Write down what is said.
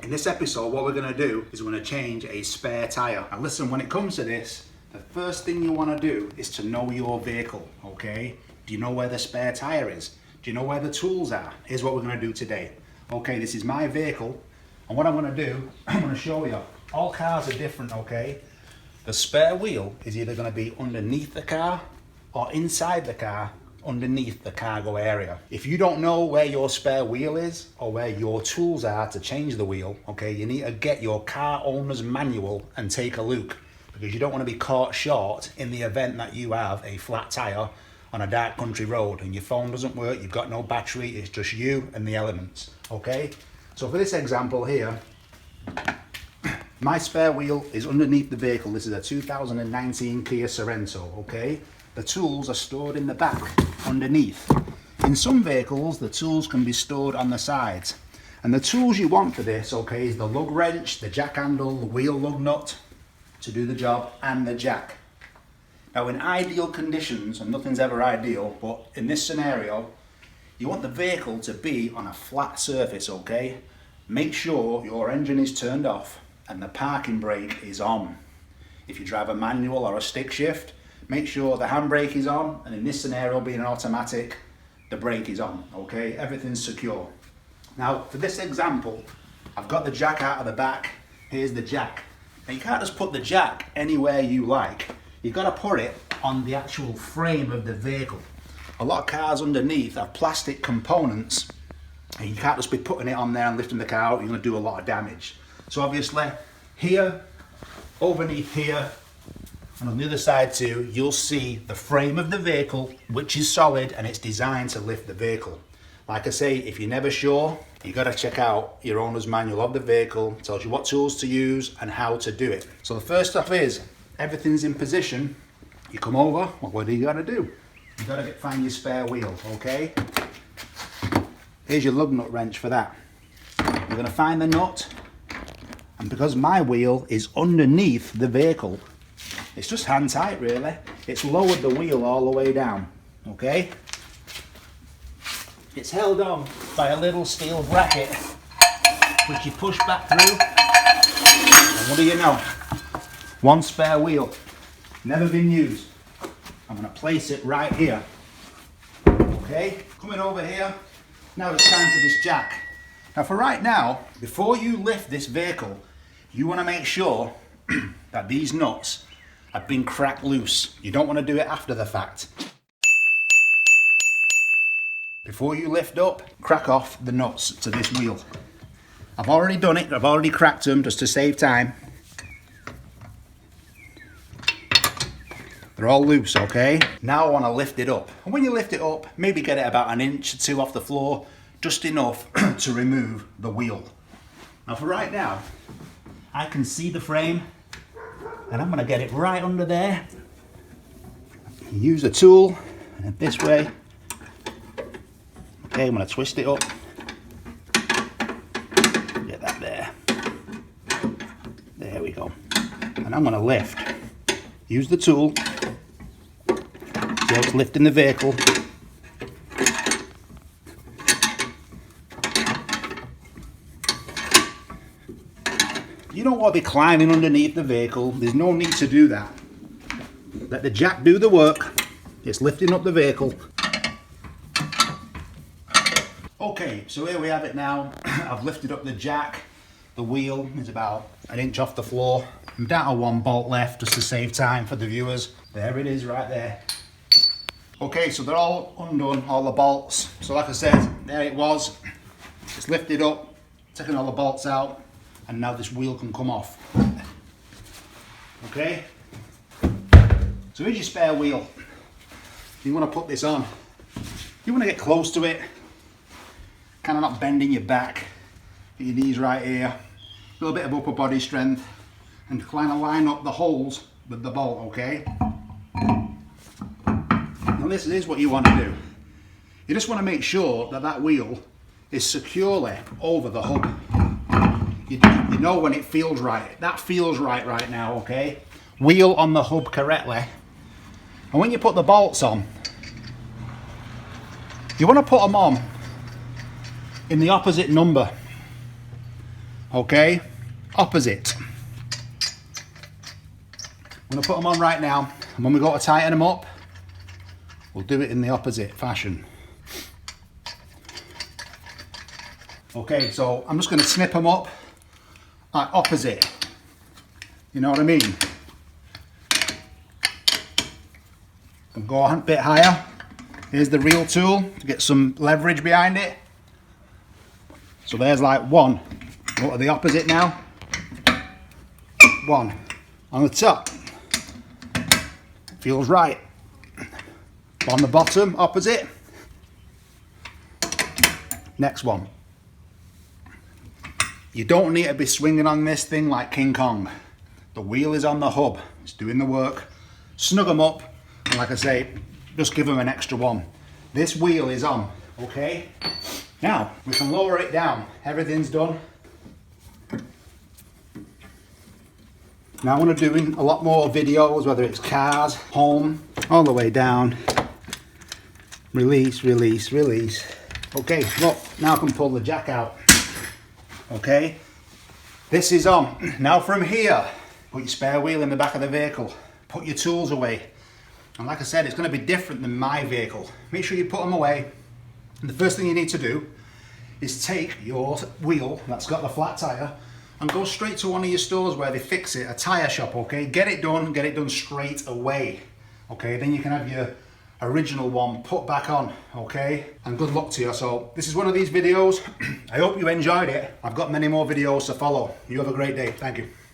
in this episode, what we're going to do is we're going to change a spare tyre. Now listen, when it comes to this, the first thing you want to do is to know your vehicle, okay? Do you know where the spare tyre is? Do you know where the tools are? Here's what we're going to do today. Okay, this is my vehicle, and what I'm going to do, I'm going to show you. All cars are different, okay? The spare wheel is either going to be underneath the car or inside the car, underneath the cargo area. If you don't know where your spare wheel is or where your tools are to change the wheel, okay, you need to get your car owner's manual and take a look, because you don't want to be caught short in the event that you have a flat tire on a dark country road and your phone doesn't work, you've got no battery, it's just you and the elements, okay? So for this example here, my spare wheel is underneath the vehicle. This is a 2019 Kia Sorento, okay? The tools are stored in the back, underneath. In some vehicles, the tools can be stored on the sides. And the tools you want for this, okay, is the lug wrench, the jack handle, the wheel lug nut to do the job, and the jack. Now in ideal conditions, and nothing's ever ideal, but in this scenario, you want the vehicle to be on a flat surface, okay? Make sure your engine is turned off and the parking brake is on. If you drive a manual or a stick shift, make sure the handbrake is on, and in this scenario being an automatic, the brake is on, okay? Everything's secure. Now, for this example, I've got the jack out of the back. Here's the jack. Now, you can't just put the jack anywhere you like. You've got to put it on the actual frame of the vehicle. A lot of cars underneath have plastic components, and you can't just be putting it on there and lifting the car out. You're going to do a lot of damage. So obviously, here, overneath here, and on the other side too, you'll see the frame of the vehicle, which is solid and it's designed to lift the vehicle. Like I say, if you're never sure, you got to check out your owner's manual of the vehicle. It tells you what tools to use and how to do it. So the first stuff is, everything's in position. You come over, well, what do you got to do? You got to find your spare wheel, okay? Here's your lug nut wrench for that. You're going to find the nut, and because my wheel is underneath the vehicle, it's just hand tight really. It's lowered the wheel all the way down, okay? It's held on by a little steel bracket, which you push back through, and what do you know? One spare wheel, never been used. I'm gonna place it right here, okay? Coming over here, now it's time for this jack. Now for right now, before you lift this vehicle, you wanna make sure that these nuts have been cracked loose. You don't want to do it after the fact. Before you lift up, crack off the nuts to this wheel. I've already done it, I've already cracked them just to save time. They're all loose, okay? Now I want to lift it up. And when you lift it up, maybe get it about 1 inch or 2 off the floor, just enough to remove the wheel. Now for right now, I can see the frame, and I'm going to get it right under there. Use the tool, and this way. Okay, I'm going to twist it up. Get that there. There we go. And I'm going to lift. Use the tool. See how it's lifting the vehicle. You don't want to be climbing underneath the vehicle. There's no need to do that. Let the jack do the work. It's lifting up the vehicle. Okay, so here we have it now. I've lifted up the jack. The wheel is about 1 inch off the floor. I'm down to 1 bolt left just to save time for the viewers. There it is right there. Okay, so they're all undone, all the bolts. So like I said, there it was. It's lifted up, taking all the bolts out, and now this wheel can come off. Okay? So here's your spare wheel. You want to put this on. You want to get close to it, kind of not bending your back. Get your knees right here. A little bit of upper body strength, and kind of line up the holes with the bolt, okay? Now this is what you want to do. You just want to make sure that that wheel is securely over the hub. You know when it feels right. That feels right now, okay? Wheel on the hub correctly. And when you put the bolts on, you want to put them on in the opposite number. okay? Opposite. I'm gonna put them on right now, and when we go to tighten them up, we'll do it in the opposite fashion. Okay, so I'm just gonna snip them up like opposite. You know what I mean? And go a bit higher. Here's the real tool to get some leverage behind it. So there's like one. Go to the opposite now. One. On the top. Feels right. On the bottom, opposite. Next one. You don't need to be swinging on this thing like King Kong. The wheel is on the hub. It's doing the work. Snug them up. And like I say, just give them an extra one. This wheel is on, okay? Now, we can lower it down. Everything's done. Now I'm doing a lot more videos, whether it's cars, home, all the way down. Release, release, release. Okay, look, now I can pull the jack out. Okay, this is on. Now from here, put your spare wheel in the back of the vehicle. Put your tools away. And like I said, it's going to be different than my vehicle. Make sure you put them away. And the first thing you need to do is take your wheel that's got the flat tire and go straight to one of your stores where they fix it, a tire shop, okay? Get it done straight away, okay? Then you can have your original one put back on, okay? And good luck to you. So this is one of these videos. I hope you enjoyed it. I've got many more videos to follow. You have a great day. Thank you.